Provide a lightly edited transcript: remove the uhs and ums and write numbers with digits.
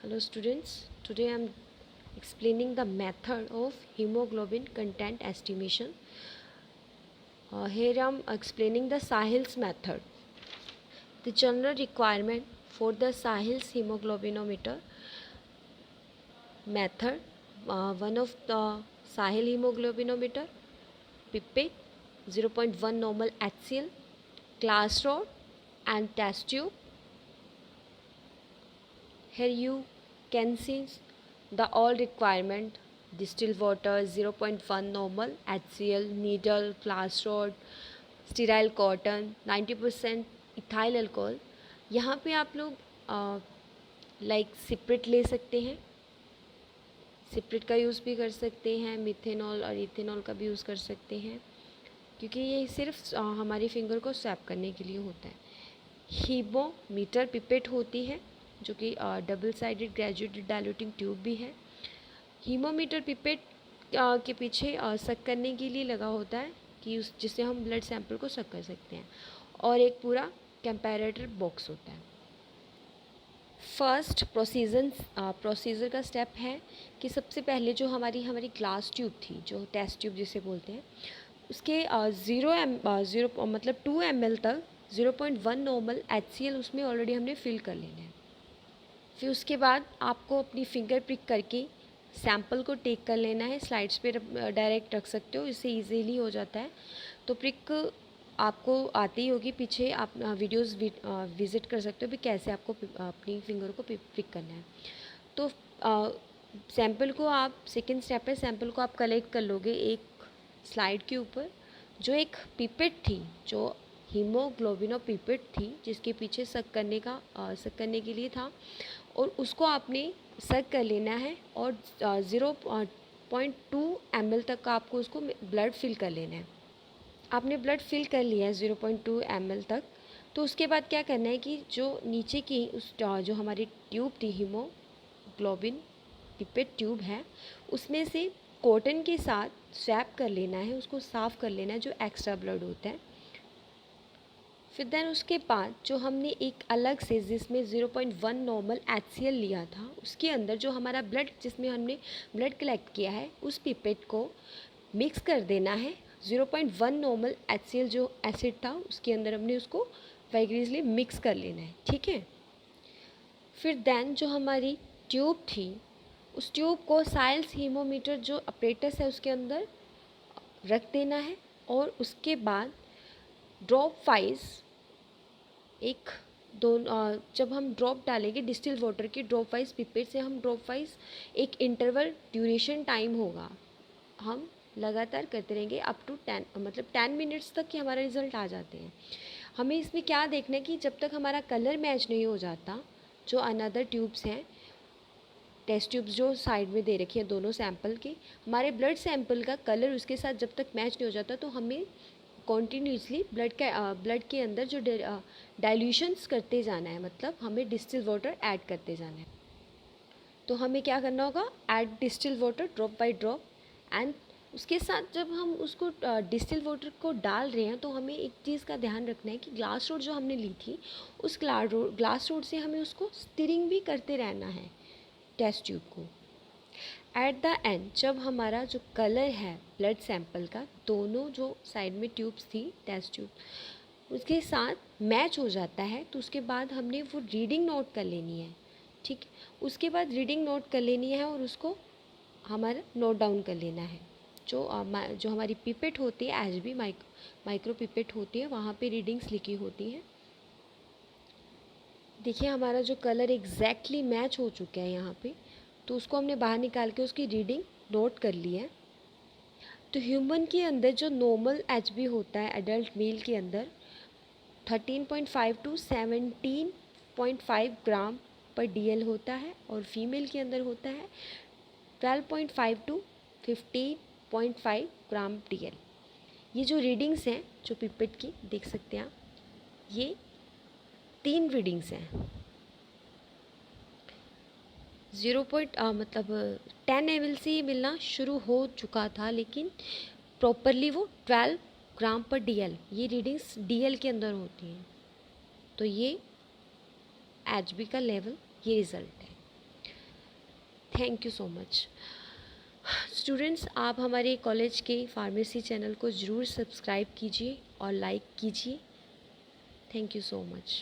Hello students, today I am explaining the method of hemoglobin content estimation. Here I am explaining the Sahil's method. The general requirement for the Sahil's hemoglobinometer method, one of the Sahil hemoglobinometer, pipette, 0.1 normal HCl, glass rod and test tube. Here you can see the all requirement: distilled water, 0.1 normal HCl, needle, glass rod, sterile cotton, 90% ethyl alcohol. यहाँ पे आप लोग like सिप्रेट ले सकते हैं, सिप्रेट का use भी कर सकते हैं, मिथेनॉल और इथेनॉल का भी यूज़ कर सकते हैं, क्योंकि ये सिर्फ हमारी फिंगर को स्वैप करने के लिए होता है। हीमोमीटर पिपेट होती है जो कि double sided graduated diluting tube भी है। हीमोमीटर पिपेट के पीछे सक करने के लिए लगा होता है कि जिससे हम ब्लड सैंपल को सक कर सकते हैं, और एक पूरा कंपैरेटर बॉक्स होता है। फर्स्ट प्रोसीजर का स्टेप है कि सबसे पहले जो हमारी ग्लास ट्यूब थी, जो टेस्ट ट्यूब जिसे बोलते हैं, उसके 2 ml तक 0.1 नॉर्मल HCl उसमें ऑलरेडी हमने फिल कर लेना है। फिर उसके बाद आपको अपनी फिंगर प्रिक करके सैंपल को टेक कर लेना है। स्लाइड्स पे डायरेक्ट रख सकते हो, इससे इजीली हो जाता है। तो प्रिक आपको आती होगी, पीछे आप वीडियोस विज़िट कर सकते हो भी कैसे आपको अपनी फिंगर को प्रिक करना है। तो सैंपल को आप सेकेंड स्टेप है, सैंपल को आप कलेक्ट कर लोगे एक स्लाइड के ऊपर। जो एक पिपेट थी, जो हीमोग्लोबिनो पिपेट थी, जिसके पीछे सक करने के लिए था, और उसको आपने सक कर लेना है और 0.2 ml तक का आपको उसको ब्लड फिल कर लेना है। आपने ब्लड फिल कर लिया है 0.2 ml तक। तो उसके बाद क्या करना है कि जो नीचे की जो हमारी ट्यूब थी, हीमोग्लोबिन पिपेट ट्यूब है, उसमें से कॉटन के साथ स्वैप कर लेना है, उसको साफ़ कर लेना है जो एक्स्ट्रा ब्लड होता है। फिर देन उसके बाद जो हमने एक अलग से, जिसमें 0.1 नॉर्मल HCl लिया था, उसके अंदर जो हमारा ब्लड, जिसमें हमने ब्लड कलेक्ट किया है, उस पिपेट को मिक्स कर देना है। 0.1 नॉर्मल HCl जो एसिड था, उसके अंदर हमने उसको वाइगरीजली मिक्स कर लेना है, ठीक है। फिर देन जो हमारी ट्यूब थी, उस ट्यूब को साइल्स हीमोमीटर जो अपरेटस है उसके अंदर रख देना है, और उसके बाद ड्रॉप वाइज जब हम ड्रॉप डालेंगे डिस्टिल वाटर की, ड्रॉप वाइज पिपेट से हम ड्रॉप वाइज एक इंटरवल ड्यूरेशन टाइम होगा, हम लगातार करते रहेंगे अप टू 10 मिनट्स तक कि हमारा रिज़ल्ट आ जाते हैं। हमें इसमें क्या देखना है कि जब तक हमारा कलर मैच नहीं हो जाता, जो अनदर ट्यूब्स हैं, टेस्ट ट्यूब्स जो साइड में दे रखी है दोनों सैंपल की, हमारे ब्लड सैंपल का कलर उसके साथ जब तक मैच नहीं हो जाता, तो हमें कॉन्टीन्यूसली ब्लड के अंदर जो डाइल्यूशंस करते जाना है, मतलब हमें डिस्टिल वाटर ऐड करते जाना है। तो हमें क्या करना होगा, add distil water drop by drop. And उसके साथ जब हम उसको डिस्टिल वाटर को डाल रहे हैं, तो हमें एक चीज़ का ध्यान रखना है कि ग्लास रोड जो हमने ली थी, उस ग्लास रोड से हमें उसको स्टिरिंग भी करते रहना है टेस्ट ट्यूब को। एट द एंड जब हमारा जो कलर है ब्लड सैंपल का, दोनों जो साइड में ट्यूब्स थी टेस्ट ट्यूब, उसके साथ मैच हो जाता है, तो उसके बाद हमने वो रीडिंग नोट कर लेनी है, ठीक। उसके बाद रीडिंग नोट कर लेनी है और उसको हमारा नोट डाउन कर लेना है। जो हमारी पिपेट होती है, HB माइक्रो पिपेट होती है, वहाँ पे रीडिंग्स लिखी होती हैं। देखिए हमारा जो कलर एग्जैक्टली मैच हो चुका है यहाँ पे, तो उसको हमने बाहर निकाल के उसकी रीडिंग नोट कर ली है। तो ह्यूमन के अंदर जो नॉर्मल HB होता है एडल्ट मेल के अंदर 13.5 टू 17.5 ग्राम पर DL होता है, और फीमेल के अंदर होता है 12.5 टू 15.5 ग्राम DL। ये जो रीडिंग्स हैं जो पिपेट की देख सकते हैं आप, ये 3 रीडिंग्स हैं। 10 ml से ये मिलना शुरू हो चुका था, लेकिन प्रॉपरली वो 12 ग्राम पर DL, ये रीडिंग्स DL के अंदर होती हैं। तो ये HB का लेवल, ये रिज़ल्ट है। Thank you so much. Students, आप हमारे कॉलेज के फार्मेसी चैनल को ज़रूर सब्सक्राइब कीजिए और लाइक कीजिए। Thank you so much.